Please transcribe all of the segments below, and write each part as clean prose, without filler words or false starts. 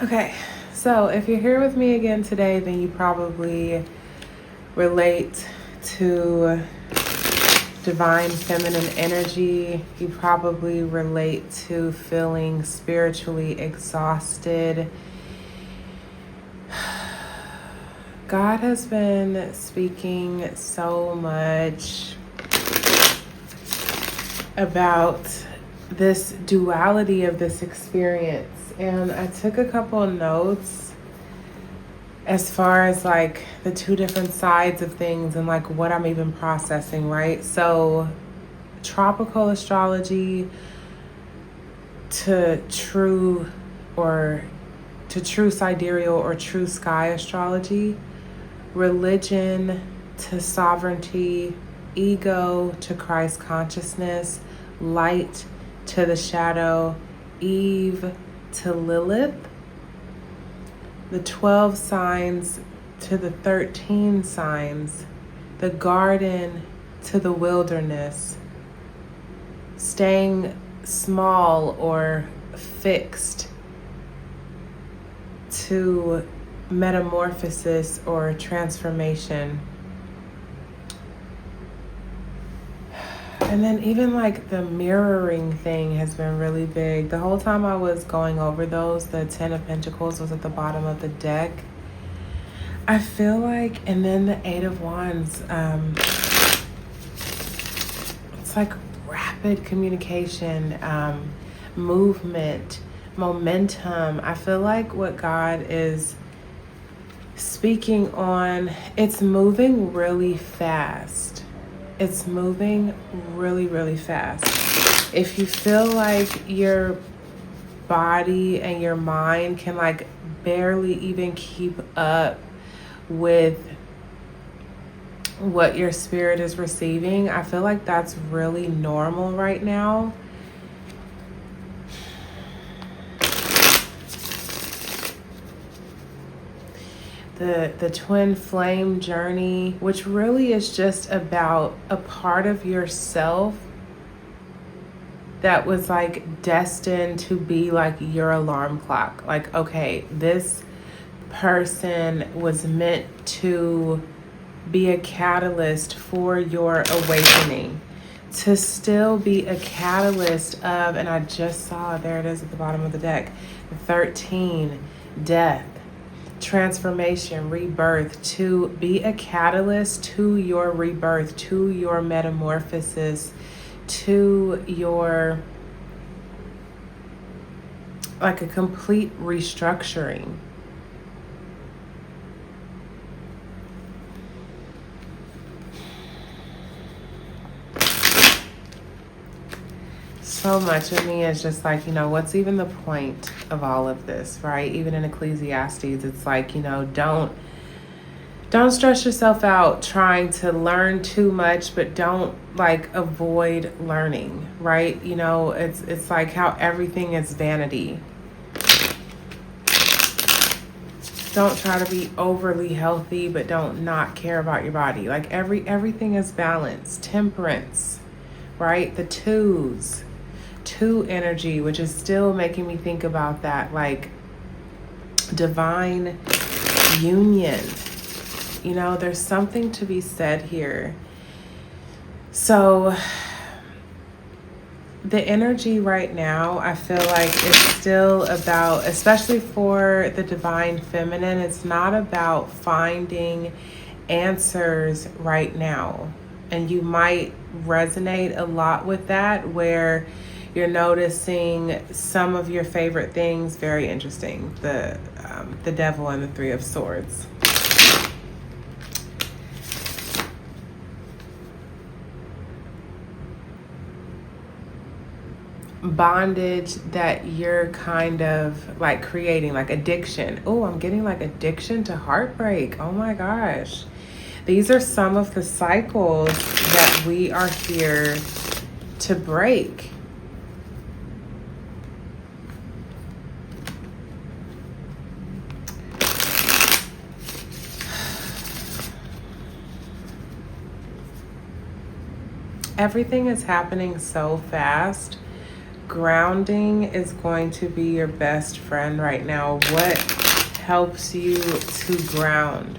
Okay, so if you're here with me again today, then you probably relate to divine feminine energy. You probably relate to feeling spiritually exhausted. God has been speaking so much about this duality of this experience. And I took a couple of notes as far as like the two different sides of things and like what I'm even processing, right? So tropical astrology to true sidereal or true sky astrology, religion to sovereignty, ego to Christ consciousness, light to the shadow, Eve to Lilith, the 12 signs to the 13 signs, the garden to the wilderness, staying small or fixed to metamorphosis or transformation. And then even like the mirroring thing has been really big. The whole time I was going over those, the 10 of Pentacles was at the bottom of the deck. I feel like, and then the 8 of Wands, it's like rapid communication, movement, momentum. I feel like what God is speaking on, it's moving really fast. It's moving really, really fast. If you feel like your body and your mind can like barely even keep up with what your spirit is receiving, I feel like that's really normal right now. The twin flame journey, which really is just about a part of yourself that was like destined to be like your alarm clock. Like, okay, this person was meant to be a catalyst for your awakening, to still be a catalyst of, and I just saw, there it is at the bottom of the deck, 13, death, transformation, rebirth, to be a catalyst to your rebirth, to your metamorphosis, to your like a complete restructuring. So much of me is just like, what's even the point of all of this, right? Even in Ecclesiastes, it's like, don't stress yourself out trying to learn too much, but don't like avoid learning, right? It's like how everything is vanity. Don't try to be overly healthy, but don't not care about your body. Like everything is balance, temperance, right? The twos. Two energy, which is still making me think about that like divine union. There's something to be said here. So the energy right now, I feel like it's still about, especially for the divine feminine, it's not about finding answers right now. And you might resonate a lot with that, where you're noticing some of your favorite things. Very interesting. The Devil and the 3 of Swords. Bondage that you're kind of like creating, like addiction. Oh, I'm getting like addiction to heartbreak. Oh my gosh. These are some of the cycles that we are here to break. Everything is happening so fast Grounding is going to be your best friend right now. What helps you to ground?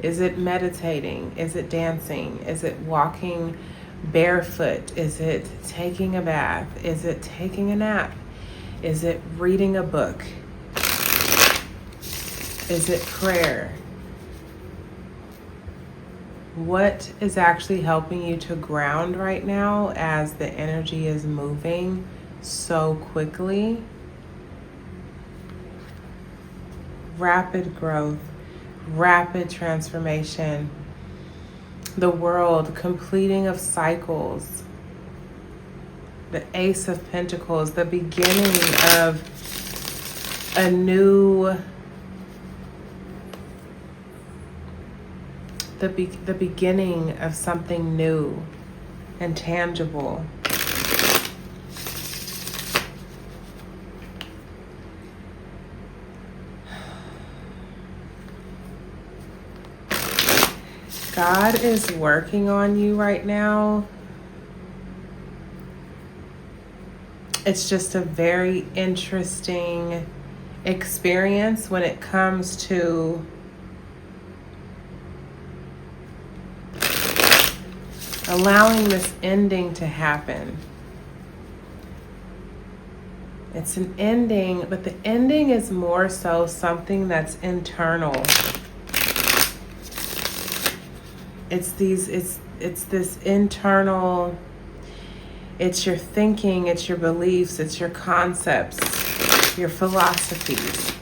Is it meditating? Is it dancing? Is it walking barefoot? Is it taking a bath? Is it taking a nap? Is it reading a book? Is it prayer? What is actually helping you to ground right now as the energy is moving so quickly? Rapid growth, rapid transformation, the world, completing of cycles, the Ace of Pentacles, the beginning of a new, the beginning of something new and tangible. God is working on you right now. It's just a very interesting experience when it comes to allowing this ending to happen. It's an ending, but the ending is more so something that's internal. It's this internal, it's your thinking, it's your beliefs, it's your concepts, your philosophies.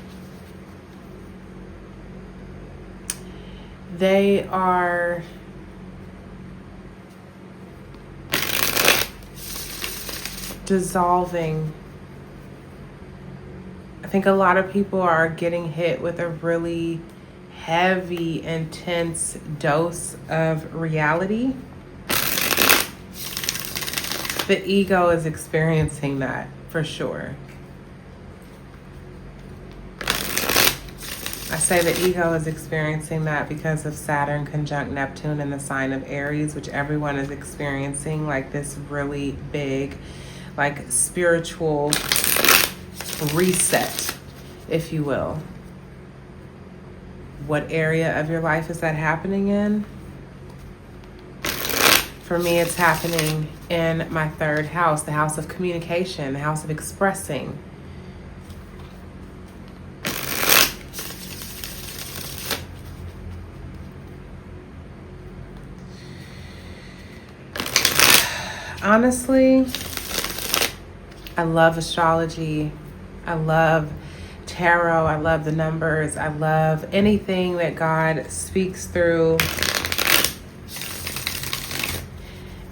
They are dissolving. I think a lot of people are getting hit with a really heavy, intense dose of reality. The ego is experiencing that for sure. I say the ego is experiencing that because of Saturn conjunct Neptune in the sign of Aries, which everyone is experiencing, like this really big, like spiritual reset, if you will. What area of your life is that happening in? For me, it's happening in my third house, the house of communication, the house of expressing. Honestly, I love astrology. I love tarot. I love the numbers. I love anything that God speaks through.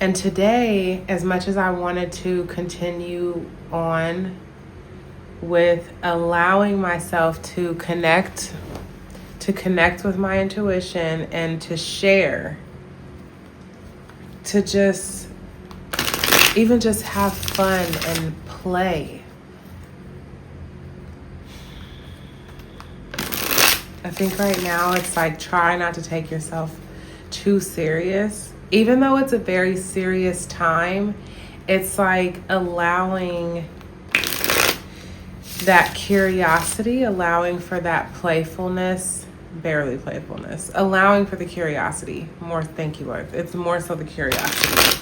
And today, as much as I wanted to continue on with allowing myself to connect with my intuition and to share, to just even just have fun and play. I think right now it's like, try not to take yourself too serious. Even though it's a very serious time, it's like allowing that curiosity, allowing for that playfulness, barely playfulness, allowing for the curiosity. More, thank you, Lord. It's more so the curiosity.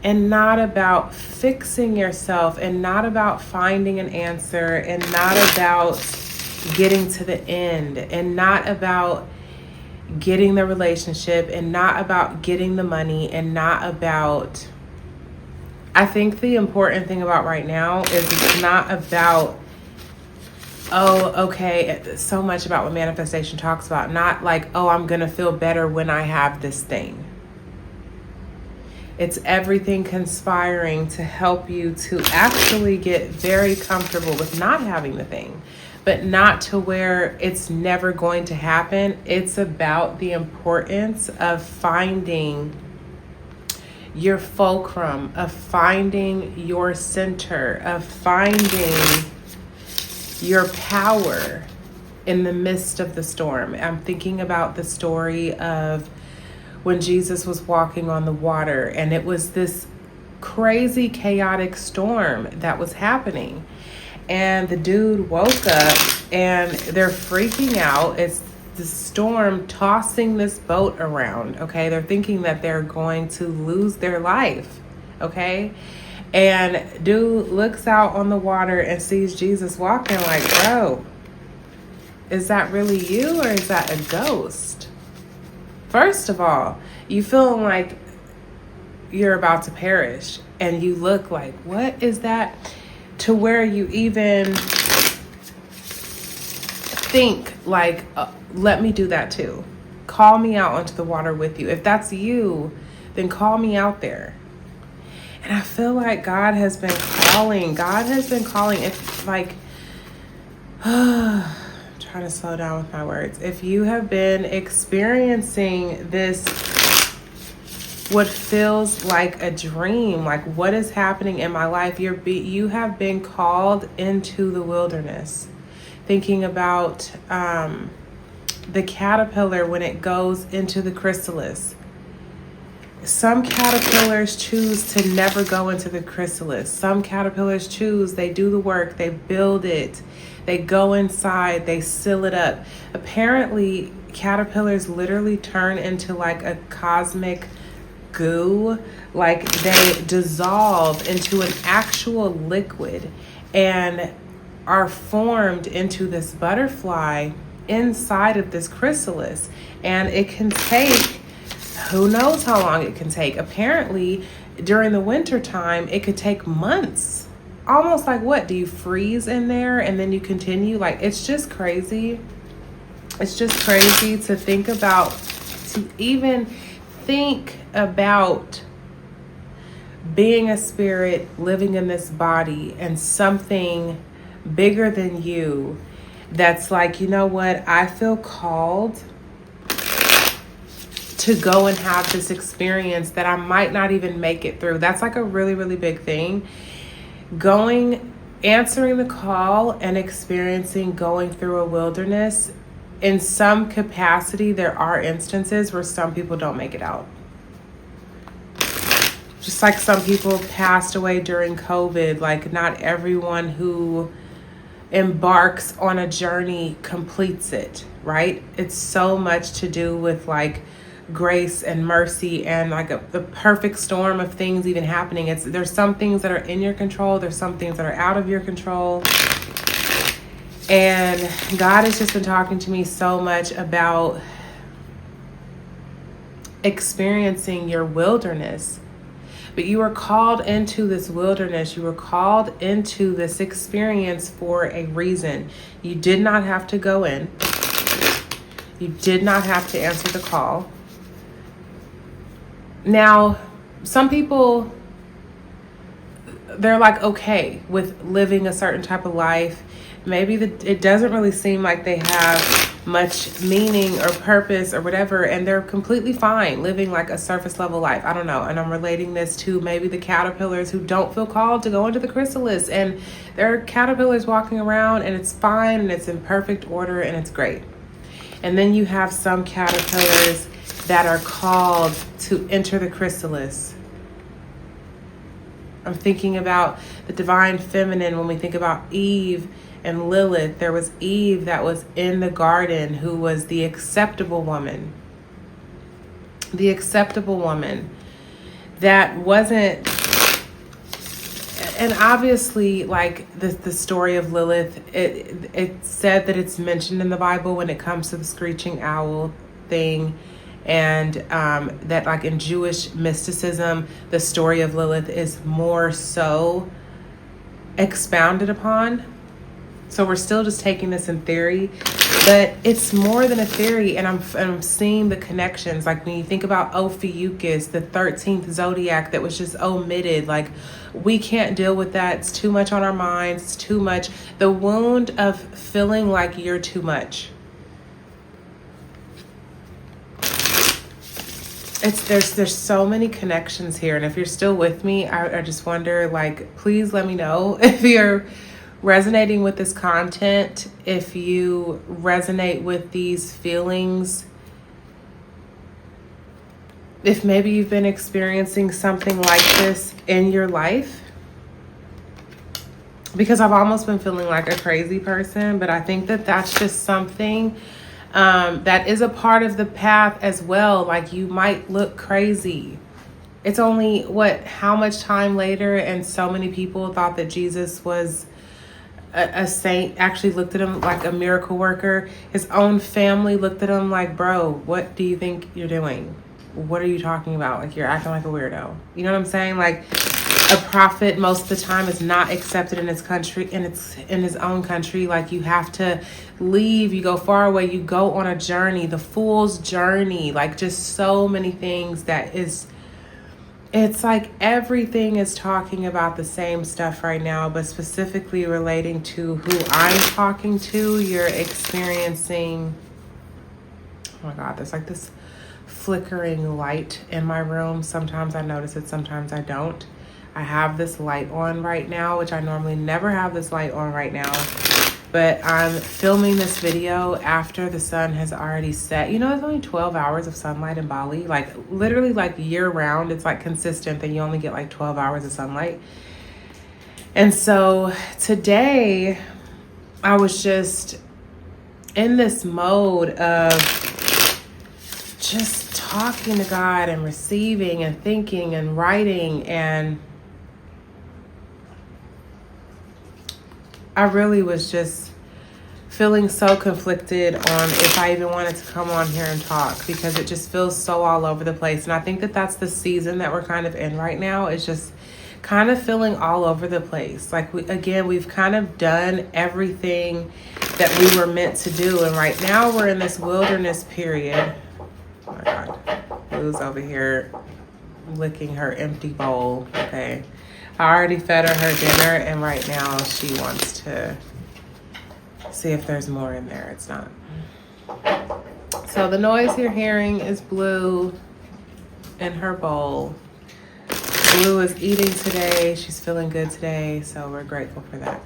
And not about fixing yourself, and not about finding an answer, and not about getting to the end, and not about getting the relationship, and not about getting the money, and not about... I think the important thing about right now is it's not about, oh, okay, so much about what manifestation talks about. Not like, oh, I'm going to feel better when I have this thing. It's everything conspiring to help you to actually get very comfortable with not having the thing, but not to where it's never going to happen. It's about the importance of finding your fulcrum, of finding your center, of finding your power in the midst of the storm. I'm thinking about the story of when Jesus was walking on the water, and it was this crazy chaotic storm that was happening. And the dude woke up and they're freaking out. It's the storm tossing this boat around, okay? They're thinking that they're going to lose their life, okay? And dude looks out on the water and sees Jesus walking, like, bro, is that really you or is that a ghost? First of all, you feeling like you're about to perish, and you look like, what is that? To where you even think like, let me do that too. Call me out onto the water with you. If that's you, then call me out there. And I feel like God has been calling. God has been calling. If like, I'm trying to slow down with my words. If you have been experiencing this, what feels like a dream, like what is happening in my life, you have been called into the wilderness. Thinking about the caterpillar when it goes into the chrysalis. Some caterpillars choose to never go into the chrysalis. Some caterpillars choose, they do the work, they build it, they go inside, they seal it up. Apparently, caterpillars literally turn into like a cosmic goo, like they dissolve into an actual liquid and are formed into this butterfly inside of this chrysalis. And it can take, who knows how long it can take. Apparently during the winter time it could take months. Almost like, what do you freeze in there and then you continue? Like, it's just crazy. It's just crazy to think about, to even think about being a spirit living in this body and something bigger than you that's like, you know what, I feel called to go and have this experience that I might not even make it through. That's like a really, really big thing. Answering the call and experiencing going through a wilderness. In some capacity, there are instances where some people don't make it out. Just like some people passed away during COVID, like not everyone who embarks on a journey completes it, right? It's so much to do with like grace and mercy and like the perfect storm of things even happening. There's some things that are in your control. There's some things that are out of your control. And God has just been talking to me so much about experiencing your wilderness. But you were called into this wilderness. You were called into this experience for a reason. You did not have to go in. You did not have to answer the call. Now, some people, they're like okay with living a certain type of life. Maybe it doesn't really seem like they have much meaning or purpose or whatever, and they're completely fine living like a surface level life. I don't know. And I'm relating this to maybe the caterpillars who don't feel called to go into the chrysalis, and there are caterpillars walking around and it's fine and it's in perfect order and it's great. And then you have some caterpillars that are called to enter the chrysalis. I'm thinking about the divine feminine when we think about Eve and Lilith. There was Eve that was in the garden who was the acceptable woman. The acceptable woman that wasn't, and obviously like the story of Lilith, it said that it's mentioned in the Bible when it comes to the screeching owl thing. And that like in Jewish mysticism, the story of Lilith is more so expounded upon. So we're still just taking this in theory, but it's more than a theory. And I'm seeing the connections. Like when you think about Ophiuchus, the 13th zodiac that was just omitted, like we can't deal with that. It's too much on our minds. It's too much. The wound of feeling like you're too much. There's so many connections here. And if you're still with me, I just wonder, like, please let me know if you're resonating with this content, if you resonate with these feelings. if maybe you've been experiencing something like this in your life, because I've almost been feeling like a crazy person, but I think that that's just something that is a part of the path as well. Like, you might look crazy. It's only how much time later, and so many people thought that Jesus was a saint, actually looked at him like a miracle worker. His own family looked at him like, bro, what do you think you're doing? What are you talking about? Like, you're acting like a weirdo. You know what I'm saying? Like, a prophet most of the time is not accepted in his country, in his own country. Like, you have to leave, you go far away, you go on a journey, the fool's journey, like just so many things it's like everything is talking about the same stuff right now, but specifically relating to who I'm talking to. You're experiencing, oh my God, there's like this flickering light in my room. Sometimes I notice it, sometimes I don't. I have this light on right now, which I normally never have this light on right now. But I'm filming this video after the sun has already set. You know, there's only 12 hours of sunlight in Bali. Like, literally, like, year round. It's like consistent that you only get like 12 hours of sunlight. And so today I was just in this mode of just talking to God and receiving and thinking and writing, and I really was just feeling so conflicted on if I even wanted to come on here and talk, because it just feels so all over the place. And I think that that's the season that we're kind of in right now. It's just kind of feeling all over the place. Like, we've kind of done everything that we were meant to do. And right now we're in this wilderness period. Oh my God. Lou's over here licking her empty bowl. Okay. I already fed her dinner, and right now she wants to see if there's more in there. It's not. So the noise you're hearing is Blue in her bowl. Blue is eating today. She's feeling good today, so we're grateful for that.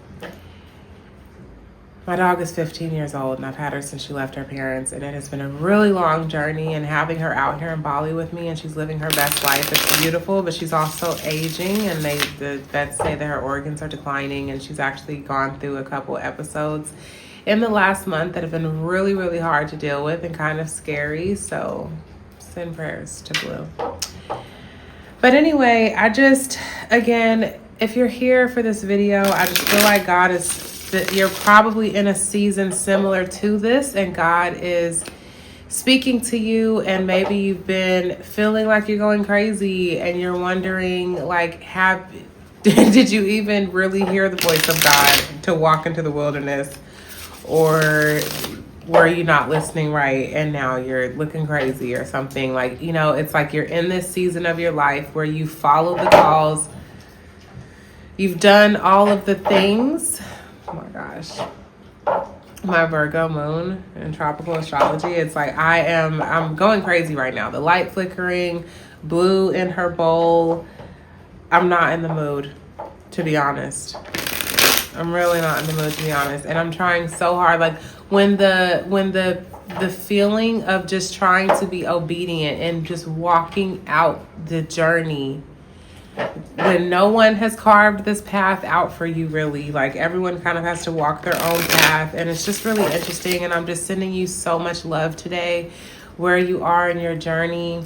My dog is 15 years old, and I've had her since she left her parents, and it has been a really long journey, and having her out here in Bali with me, and she's living her best life. It's beautiful, but she's also aging, and the vets say that her organs are declining, and she's actually gone through a couple episodes in the last month that have been really, really hard to deal with and kind of scary. So send prayers to Blue. But anyway, again, if you're here for this video, I just feel like God is, that you're probably in a season similar to this, and God is speaking to you, and maybe you've been feeling like you're going crazy, and you're wondering, like, did you even really hear the voice of God to walk into the wilderness, or were you not listening right, and now you're looking crazy or something? Like, you know, it's like you're in this season of your life where you follow the calls, you've done all of the things. Oh my gosh, my Virgo moon in tropical astrology. It's like I'm going crazy right now. The light flickering, Blue in her bowl. I'm not in the mood, to be honest. I'm really not in the mood, to be honest. And I'm trying so hard. Like, when the feeling of just trying to be obedient and just walking out the journey, when no one has carved this path out for you, really, like, everyone kind of has to walk their own path, and it's just really interesting. And I'm just sending you so much love today where you are in your journey.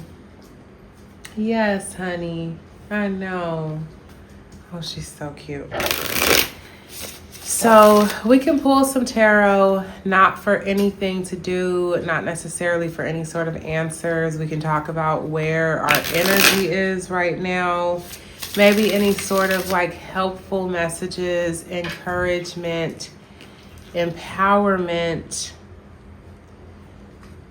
Yes, honey, I know. Oh, she's so cute. So we can pull some tarot, not for anything to do, not necessarily for any sort of answers. We can talk about where our energy is right now. Maybe any sort of like helpful messages, encouragement, empowerment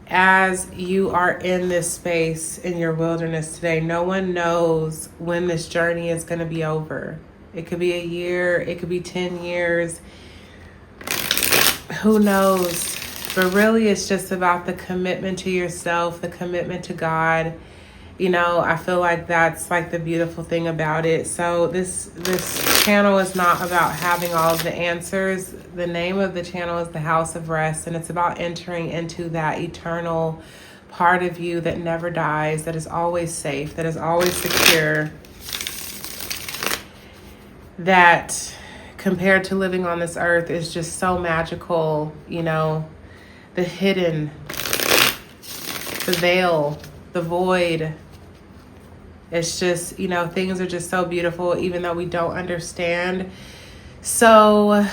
as you are in this space in your wilderness today. No one knows when this journey is going to be over. It could be a year, it could be 10 years. Who knows? But really, it's just about the commitment to yourself, the commitment to God. You know, I feel like that's like the beautiful thing about it. So this channel is not about having all of the answers. The name of the channel is The House of Rest, and it's about entering into that eternal part of you that never dies, that is always safe, that is always secure, that compared to living on this earth is just so magical, you know, the hidden, the veil, the void. It's just, you know, things are just so beautiful, even though we don't understand. So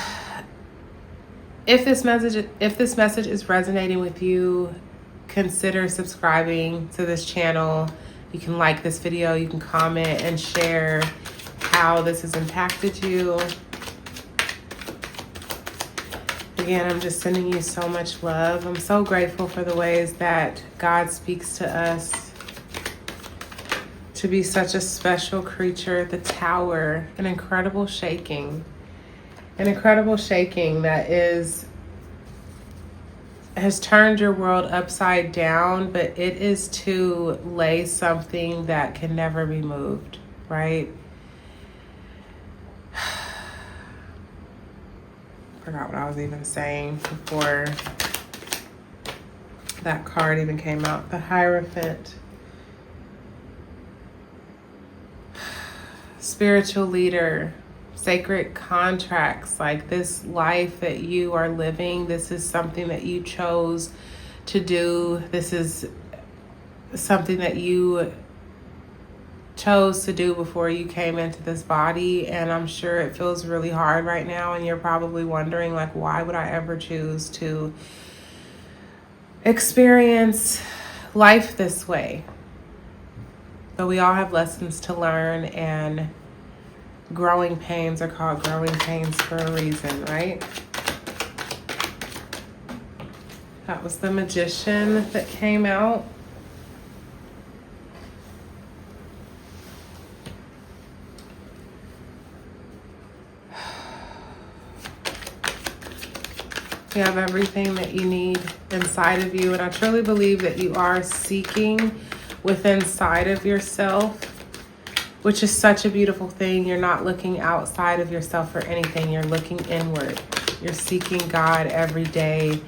if this message is resonating with you, consider subscribing to this channel. You can like this video, you can comment and share how this has impacted you. Again, I'm just sending you so much love. I'm so grateful for the ways that God speaks to us, to be such a special creature. The Tower, an incredible shaking that has turned your world upside down, but it is to lay something that can never be moved, right? Forgot what I was even saying before that card even came out. The Hierophant. Spiritual leader, sacred contracts, like this life that you are living, this is something that you chose to do. This is something that you chose to do before you came into this body, and I'm sure it feels really hard right now, and you're probably wondering, like, why would I ever choose to experience life this way? But we all have lessons to learn, and growing pains are called growing pains for a reason, right? That was the Magician that came out. You have everything that you need inside of you, and I truly believe that you are seeking within inside of yourself, which is such a beautiful thing. You're not looking outside of yourself for anything. You're looking inward. You're seeking God every day.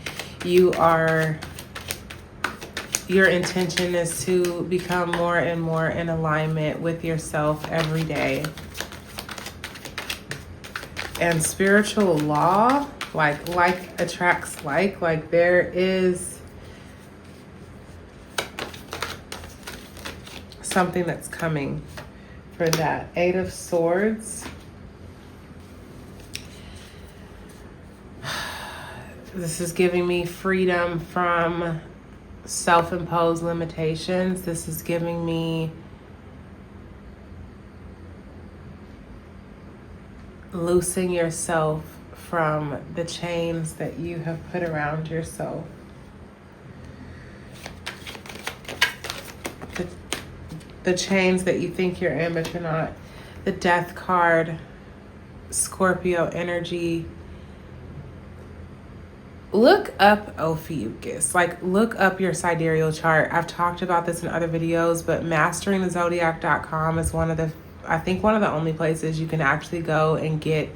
Your intention is to become more and more in alignment with yourself every day. And spiritual law, like attracts like there is something that's coming for that. 8 of Swords. This is giving me freedom from self-imposed limitations. This is giving me loosing yourself from the chains that you have put around yourself. The chains that you think you're in, but you're not. The Death card, Scorpio energy. Look up Ophiuchus. Like, look up your sidereal chart. I've talked about this in other videos, but masteringthezodiac.com is one of the only places you can actually go and get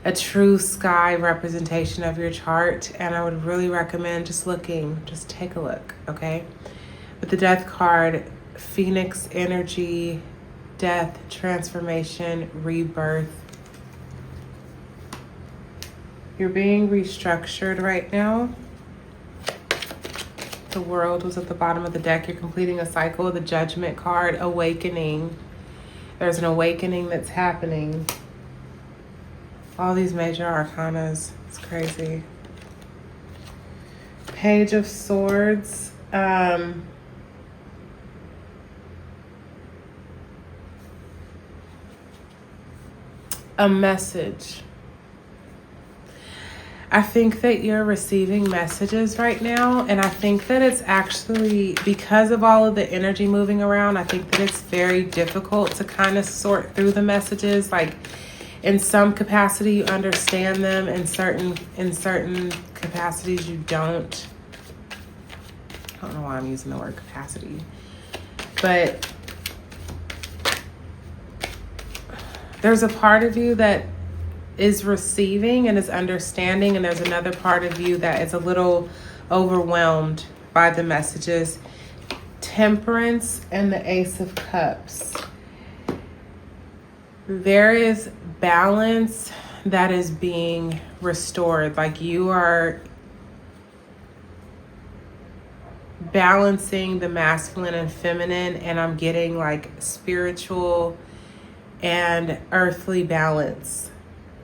a true sky representation of your chart. And I would really recommend just take a look, okay? But the Death card, Phoenix energy, death, transformation, rebirth. You're being restructured right now. The World was at the bottom of the deck. You're completing a cycle. The Judgment card, awakening. There's an awakening that's happening. All these major arcanas. It's crazy. Page of Swords. A message. I think that you're receiving messages right now, and I think that it's actually, because of all of the energy moving around, I think that it's very difficult to kind of sort through the messages. Like, in some capacity you understand them, in certain capacities you don't. I don't know why I'm using the word capacity, but there's a part of you that is receiving and is understanding, and there's another part of you that is a little overwhelmed by the messages. Temperance and the Ace of Cups. There is balance that is being restored. Like you are balancing the masculine and feminine, and I'm getting like spiritual and earthly balance.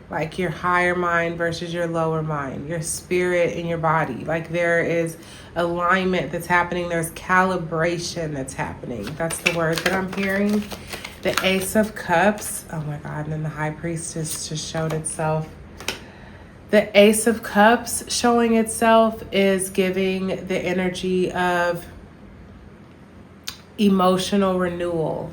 Like your higher mind versus your lower mind, your spirit and your body. Like there is alignment that's happening. There's calibration that's happening. That's the word that I'm hearing. The Ace of Cups. Oh my God. And then the High Priestess just showed itself. The Ace of Cups showing itself is giving the energy of emotional renewal.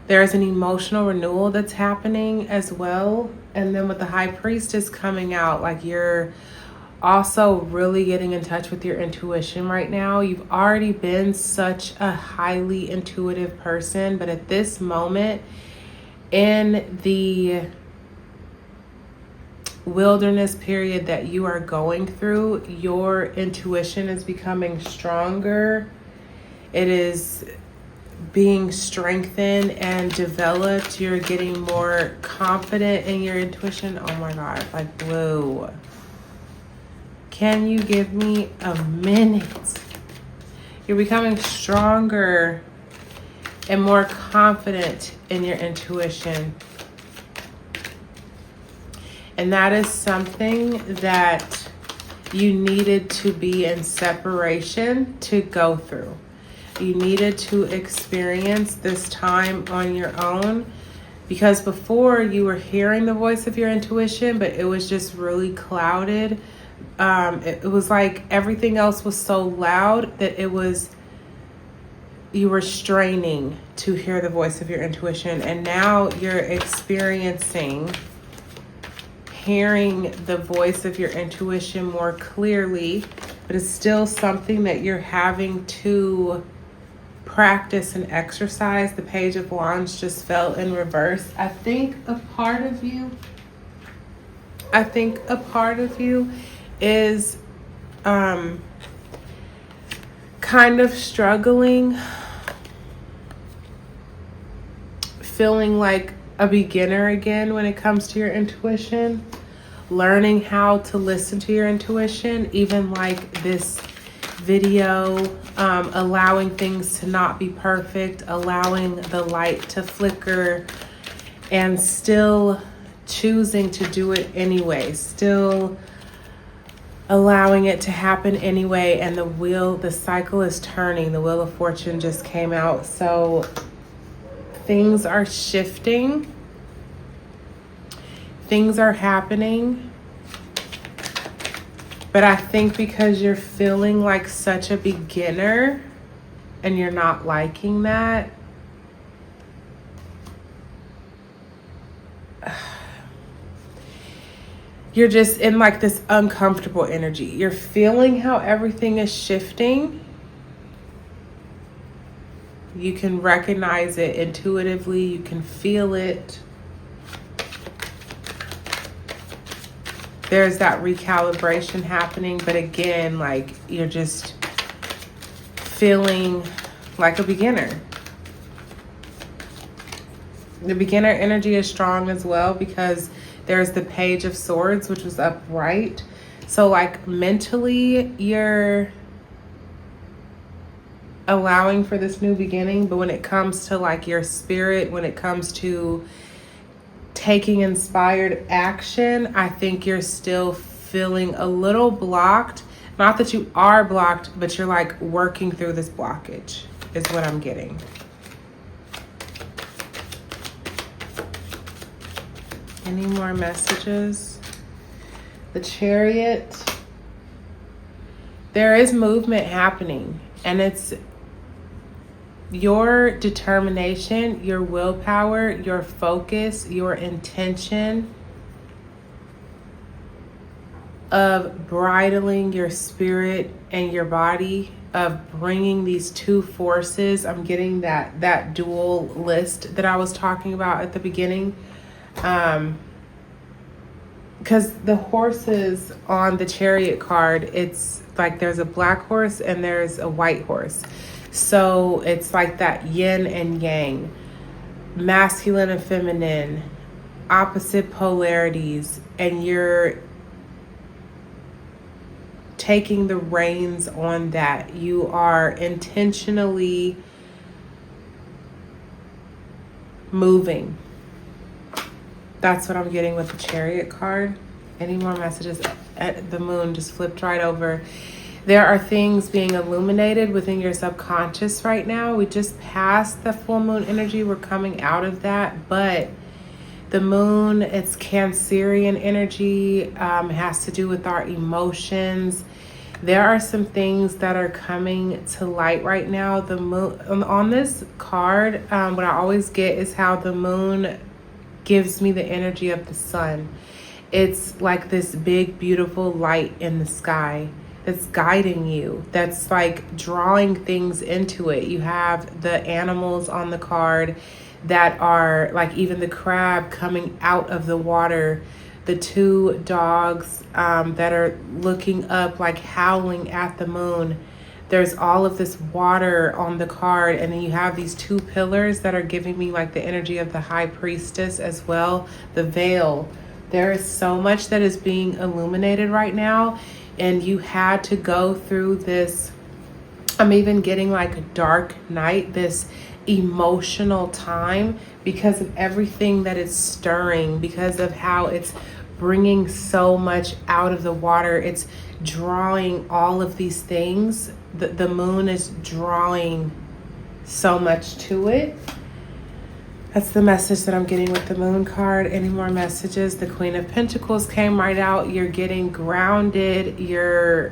There's an emotional renewal that's happening as well. And then with the High Priestess coming out, like you're also really getting in touch with your intuition right now. You've already been such a highly intuitive person, but at this moment in the wilderness period that you are going through, your intuition is becoming stronger. It is being strengthened and developed. You're getting more confident in your intuition. Oh my God, like blue. Can you give me a minute? You're becoming stronger and more confident in your intuition. And that is something that you needed to be in separation to go through. You needed to experience this time on your own, because before you were hearing the voice of your intuition, but it was just really clouded. It was like everything else was so loud that you were straining to hear the voice of your intuition. And now you're experiencing hearing the voice of your intuition more clearly, but it's still something that you're having to practice and exercise. The Page of Wands just fell in reverse. I think a part of you is kind of struggling, feeling like a beginner again when it comes to your intuition, learning how to listen to your intuition, even like this video, allowing things to not be perfect, allowing the light to flicker, and still choosing to do it anyway, still allowing it to happen anyway. And the cycle is turning. The Wheel of Fortune just came out. So things are shifting. Things are happening. But I think because you're feeling like such a beginner and you're not liking that, you're just in like this uncomfortable energy. You're feeling how everything is shifting. You can recognize it intuitively. You can feel it. There's that recalibration happening. But again, like you're just feeling like a beginner. The beginner energy is strong as well because there's the Page of Swords, which was upright. So like mentally, you're allowing for this new beginning. But when it comes to like your spirit, when it comes to taking inspired action, I think you're still feeling a little blocked. Not that you are blocked, but you're like working through this blockage is what I'm getting. Any more messages? The Chariot. There is movement happening, and it's your determination, your willpower, your focus, your intention of bridling your spirit and your body, of bringing these two forces. I'm getting that dual list that I was talking about at the beginning. Because the horses on the Chariot card, it's like there's a black horse and there's a white horse. So it's like that yin and yang, masculine and feminine, opposite polarities, and you're taking the reins on that. You are intentionally moving. That's what I'm getting with the Chariot card. Any more messages? At the moon just flipped right over. There are things being illuminated within your subconscious right now. We just passed the full moon energy. We're coming out of that, but the moon, it's Cancerian energy. It has to do with our emotions. There are some things that are coming to light right now. The moon on this card, what I always get is how the moon gives me the energy of the sun. It's like this big, beautiful light in the sky that's guiding you, that's like drawing things into it. You have the animals on the card that are like even the crab coming out of the water, the two dogs that are looking up, like howling at the moon. There's all of this water on the card, and then you have these two pillars that are giving me like the energy of the high priestess as well, the veil. There is so much that is being illuminated right now, and you had to go through this. I'm even getting like a dark night, this emotional time, because of everything that is stirring, because of how it's bringing so much out of the water. It's drawing all of these things. The moon is drawing so much to it. That's the message that I'm getting with the moon card. Any more messages? The Queen of Pentacles came right out. You're getting grounded. You're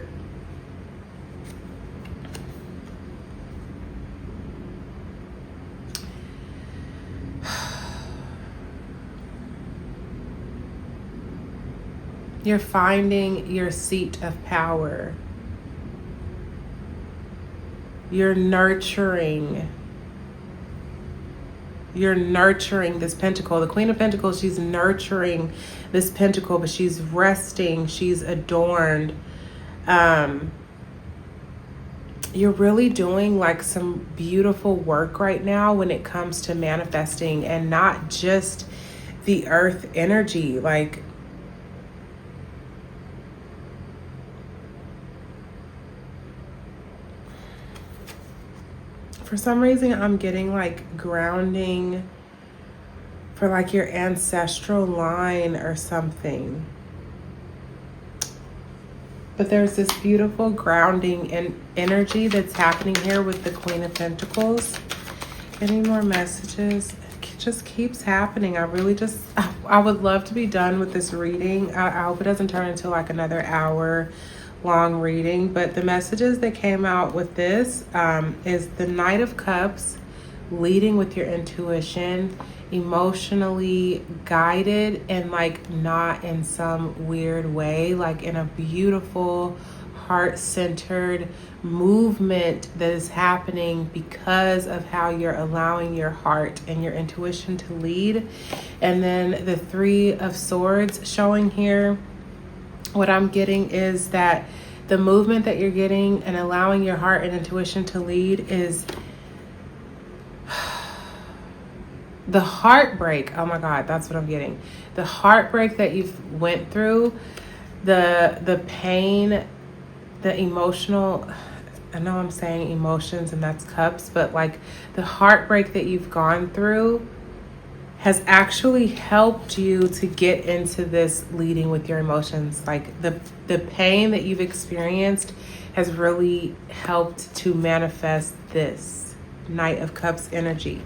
finding your seat of power. You're nurturing this pentacle. The Queen of Pentacles, she's nurturing this pentacle, but she's resting, she's adorned. You're really doing like some beautiful work right now when it comes to manifesting, and not just the earth energy. Like, for some reason, I'm getting like grounding for like your ancestral line or something. But there's this beautiful grounding and energy that's happening here with the Queen of Pentacles. Any more messages? It just keeps happening. I would love to be done with this reading. I hope it doesn't turn into like another hour long reading, but the messages that came out with this is the Knight of Cups, leading with your intuition, emotionally guided, and like not in some weird way, like in a beautiful heart-centered movement that is happening because of how you're allowing your heart and your intuition to lead. And then the Three of Swords showing here. What I'm getting is that the movement that you're getting and allowing your heart and intuition to lead is the heartbreak. Oh my God, that's what I'm getting. The heartbreak that you've went through, the pain, the emotional, I know I'm saying emotions and that's cups, but like the heartbreak that you've gone through has actually helped you to get into this leading with your emotions. Like the pain that you've experienced has really helped to manifest this Knight of Cups energy.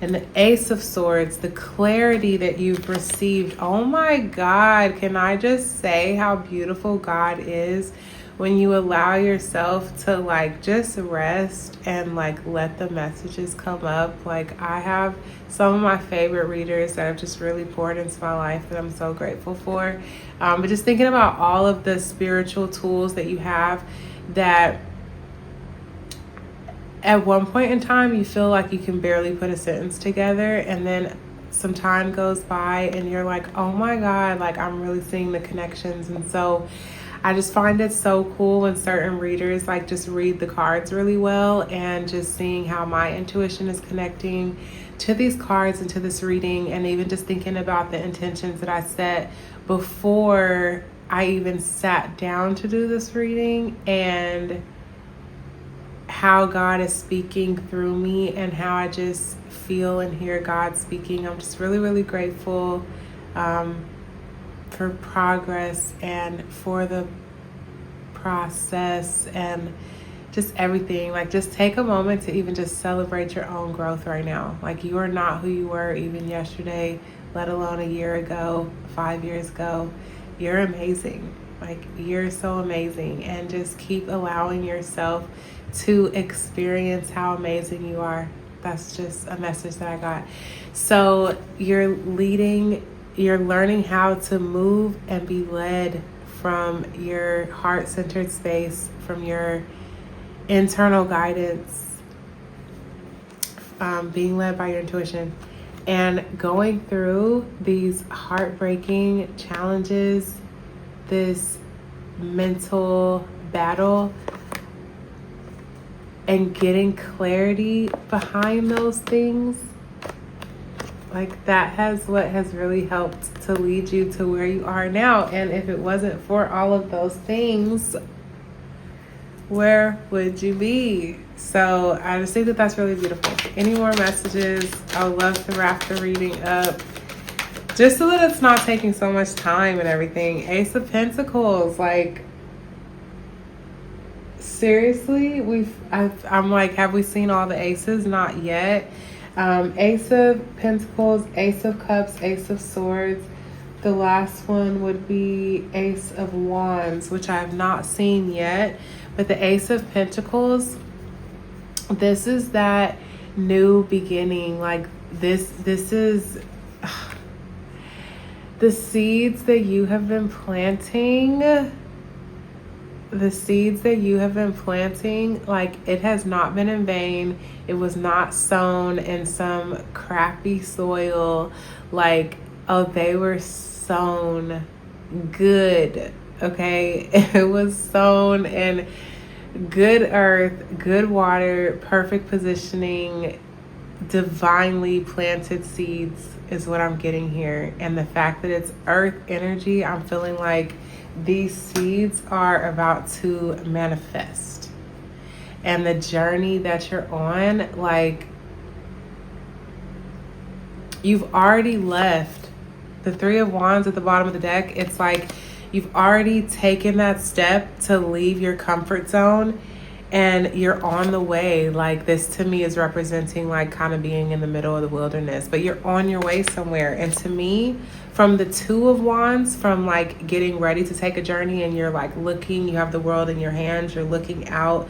And the Ace of Swords, the clarity that you've received. Oh my God, can I just say how beautiful God is when you allow yourself to like just rest and like let the messages come up. Like, I have some of my favorite readers that have just really poured into my life that I'm so grateful for. But just thinking about all of the spiritual tools that you have, that at one point in time you feel like you can barely put a sentence together, and then some time goes by and you're like, oh my God, like I'm really seeing the connections. And so I just find it so cool when certain readers like just read the cards really well, and just seeing how my intuition is connecting to these cards and to this reading, and even just thinking about the intentions that I set before I even sat down to do this reading, and how God is speaking through me, and how I just feel and hear God speaking. I'm just really, really grateful for progress and for the process and just everything. Like, just take a moment to even just celebrate your own growth right now. Like, you are not who you were even yesterday, let alone a year ago, 5 years ago. You're amazing. Like, you're so amazing. And just keep allowing yourself to experience how amazing you are. That's just a message that I got. So you're learning how to move and be led from your heart-centered space, from your internal guidance, being led by your intuition, and going through these heartbreaking challenges, this mental battle, and getting clarity behind those things. Like, that what has really helped to lead you to where you are now. And if it wasn't for all of those things, where would you be? So I just think that that's really beautiful. Any more messages? I would love to wrap the reading up, just so that it's not taking so much time and everything. Ace of Pentacles, like, seriously, I'm like, have we seen all the aces? Not yet. Ace of Pentacles, Ace of Cups, Ace of Swords. The last one would be Ace of Wands, which I have not seen yet. But the Ace of Pentacles, this is that new beginning. Like, this is the seeds that you have been planting. The seeds that you have been planting, like, it has not been in vain. It was not sown in some crappy soil. Like, oh, they were sown good, okay? It was sown in good earth, good water, perfect positioning, divinely planted seeds is what I'm getting here. And the fact that it's earth energy, I'm feeling like these seeds are about to manifest. And the journey that you're on, like, you've already left. The Three of Wands at the bottom of the deck, it's like you've already taken that step to leave your comfort zone, and you're on the way. Like, this to me is representing like kind of being in the middle of the wilderness, but you're on your way somewhere. And to me, from the Two of Wands, from like getting ready to take a journey, and you're like looking, you have the world in your hands, you're looking out,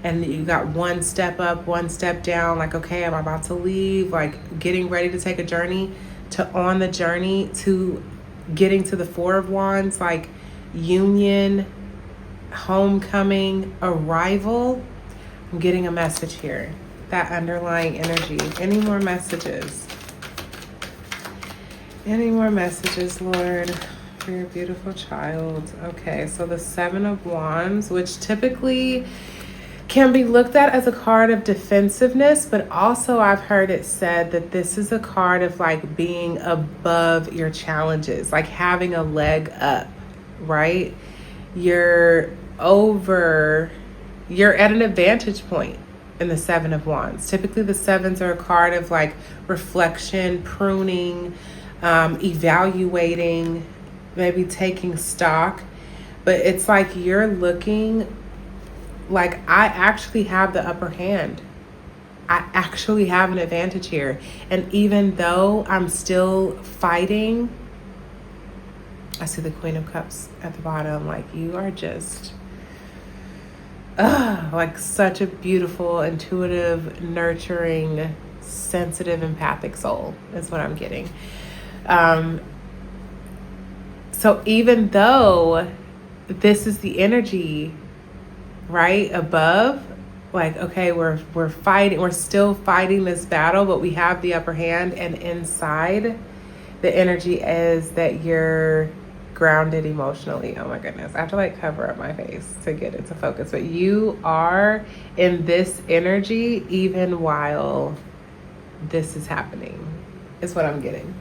and you got one step up, one step down, like, okay, I'm about to leave, like getting ready to take a journey, to on the journey to getting to the Four of Wands, like union, homecoming, arrival. I'm getting a message here, that underlying energy. Any more messages? Any more messages, Lord, for your beautiful child? Okay, so the Seven of Wands, which typically can be looked at as a card of defensiveness, but also I've heard it said that this is a card of like being above your challenges, like having a leg up, right? You're at an advantage point in the Seven of Wands. Typically the sevens are a card of like reflection, pruning, evaluating, maybe taking stock, but it's like you're looking like, I actually have the upper hand. I actually have an advantage here. And even though I'm still fighting, I see the Queen of Cups at the bottom. Like, you are just, like such a beautiful, intuitive, nurturing, sensitive, empathic soul is what I'm getting. So even though this is the energy, right, above, like, okay, we're fighting, we're still fighting this battle, but we have the upper hand. And inside, the energy is that you're grounded emotionally. Oh my goodness. I have to like cover up my face to get into focus. But you are in this energy even while this is happening, is what I'm getting.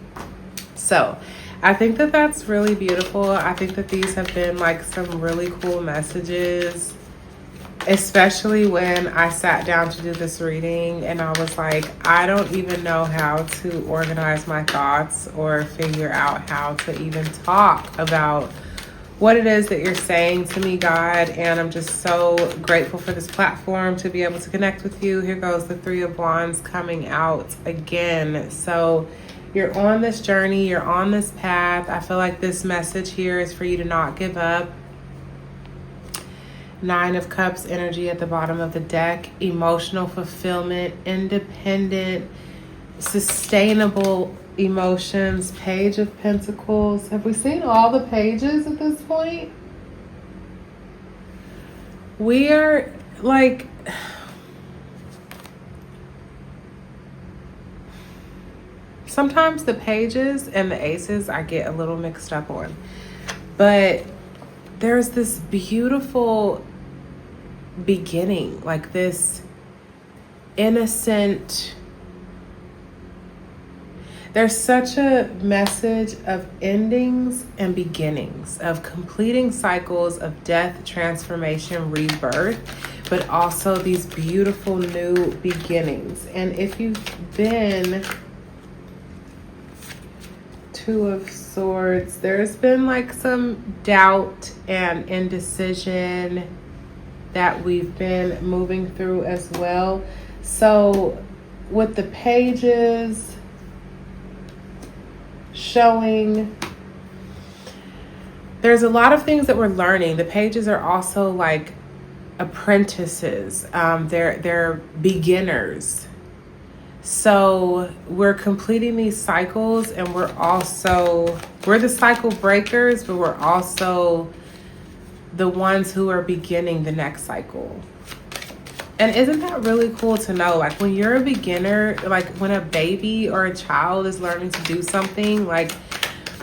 So I think that that's really beautiful. I think that these have been like some really cool messages, especially when I sat down to do this reading and I was like, I don't even know how to organize my thoughts or figure out how to even talk about what it is that you're saying to me, God. And I'm just so grateful for this platform to be able to connect with you. Here goes the Three of Wands coming out again. So you're on this journey, you're on this path. I feel like this message here is for you to not give up. Nine of Cups energy at the bottom of the deck. Emotional fulfillment, independent, sustainable emotions. Page of Pentacles. Have we seen all the pages at this point? We are like... Sometimes the pages and the aces I get a little mixed up on. But there's this beautiful beginning, like this innocent... There's such a message of endings and beginnings, of completing cycles of death, transformation, rebirth, but also these beautiful new beginnings. And if you've been... Two of Swords, there's been like some doubt and indecision that we've been moving through as well. So with the pages showing, there's a lot of things that we're learning. The pages are also like apprentices. They're beginners. So we're completing these cycles, and we're the cycle breakers, but we're also the ones who are beginning the next cycle. And isn't that really cool to know? Like when you're a beginner, like when a baby or a child is learning to do something, like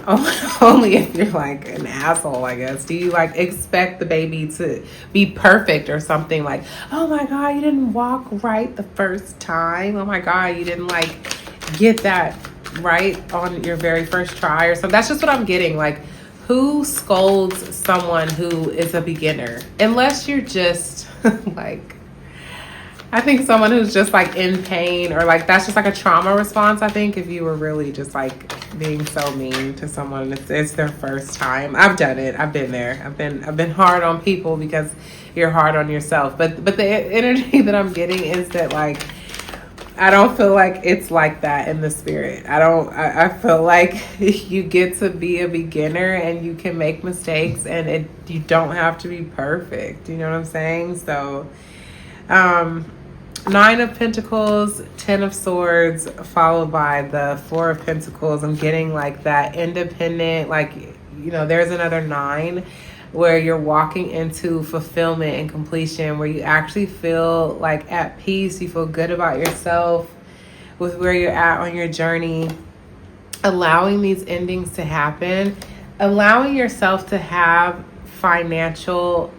only if you're like an asshole, I guess, do you like expect the baby to be perfect or something. Like, oh my God, you didn't walk right the first time. Oh my God, you didn't like get that right on your very first try or something. That's just what I'm getting. Like, who scolds someone who is a beginner? Unless you're just like, I think someone who's just like in pain, or like that's just like a trauma response. I think if you were really just like being so mean to someone, it's their first time. I've done it. I've been there. I've been hard on people because you're hard on yourself. But the energy that I'm getting is that like, I don't feel like it's like that in the spirit. I feel like you get to be a beginner and you can make mistakes, and you don't have to be perfect. You know what I'm saying? So, Nine of Pentacles, Ten of Swords, followed by the Four of Pentacles. I'm getting like that independent, like, you know, there's another nine where you're walking into fulfillment and completion, where you actually feel like at peace. You feel good about yourself with where you're at on your journey, allowing these endings to happen, allowing yourself to have financial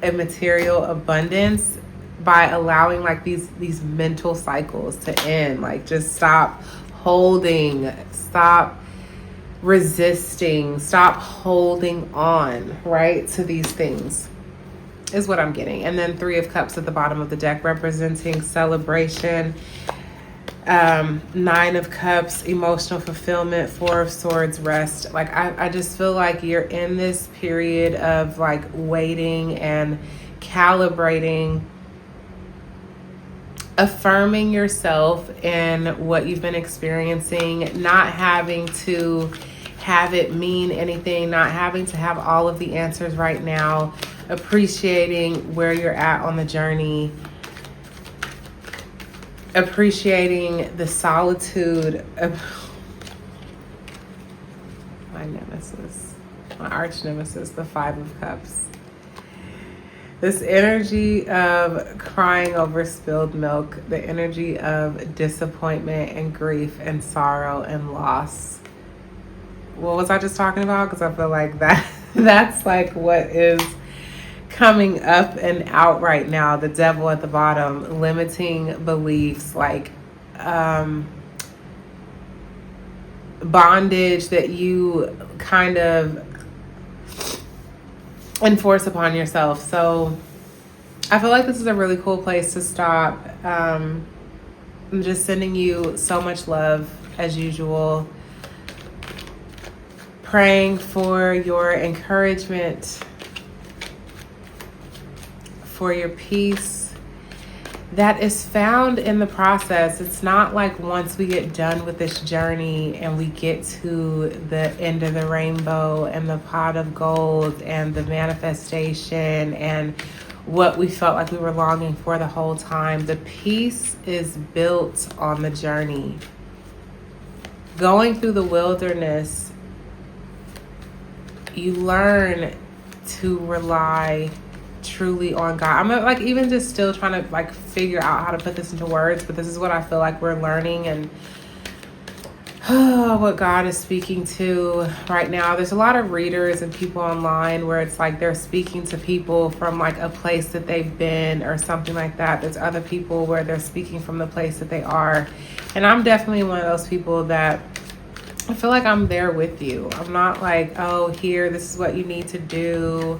and material abundance by allowing like these mental cycles to end. Like, just stop holding, stop resisting, stop holding on, right, to these things is what I'm getting. And then Three of Cups at the bottom of the deck, representing celebration. Nine of Cups, emotional fulfillment. Four of Swords, rest. Like, I just feel like you're in this period of like waiting and calibrating, affirming yourself in what you've been experiencing, not having to have it mean anything, not having to have all of the answers right now, appreciating where you're at on the journey, appreciating the solitude of my nemesis, my arch nemesis, the Five of Cups. This energy of crying over spilled milk, the energy of disappointment and grief and sorrow and loss. what was I just talking about? Because I feel like that's like what is coming up and out right now. The devil at the bottom, limiting beliefs, like bondage that you kind of enforce upon yourself. So I feel like this is a really cool place to stop. I'm just sending you so much love as usual. Praying for your encouragement, for your peace that is found in the process. It's not like once we get done with this journey and we get to the end of the rainbow and the pot of gold and the manifestation and what we felt like we were longing for the whole time. The peace is built on the journey. Going through the wilderness, you learn to rely truly on God. I'm like even just still trying to like figure out how to put this into words, but this is what I feel like we're learning and what God is speaking to right now. There's a lot of readers and people online where it's like they're speaking to people from like a place that they've been or something like that. There's other people where they're speaking from the place that they are. And I'm definitely one of those people that I feel like I'm there with you. I'm not like, oh, here, this is what you need to do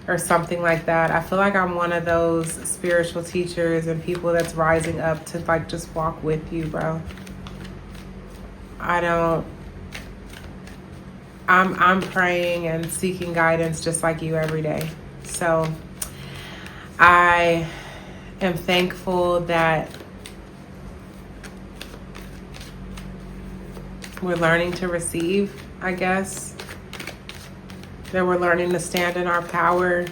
or something like that. I feel like I'm one of those spiritual teachers and people that's rising up to like just walk with you, bro. I'm praying and seeking guidance just like you every day. So I am thankful that we're learning to receive, I guess. That we're learning to stand in our power.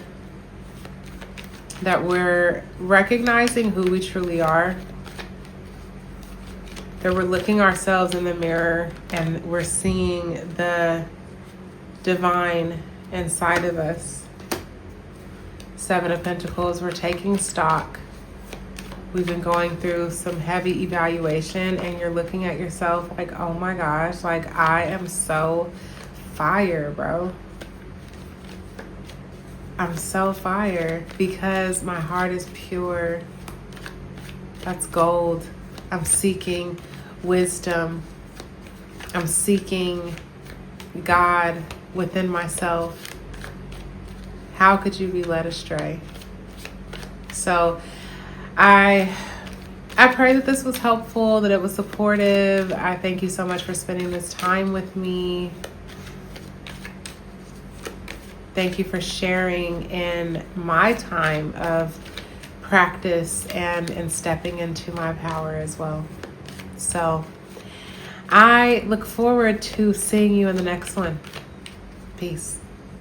That we're recognizing who we truly are. That we're looking ourselves in the mirror and we're seeing the divine inside of us. 7 of Pentacles, we're taking stock. We've been going through some heavy evaluation and you're looking at yourself like, oh my gosh, like I am so fire, bro. I'm so fire because my heart is pure. That's gold. I'm seeking wisdom. I'm seeking God within myself. How could you be led astray? So I pray that this was helpful, that it was supportive. I thank you so much for spending this time with me. Thank you for sharing in my time of practice and in stepping into my power as well. So I look forward to seeing you in the next one. Peace.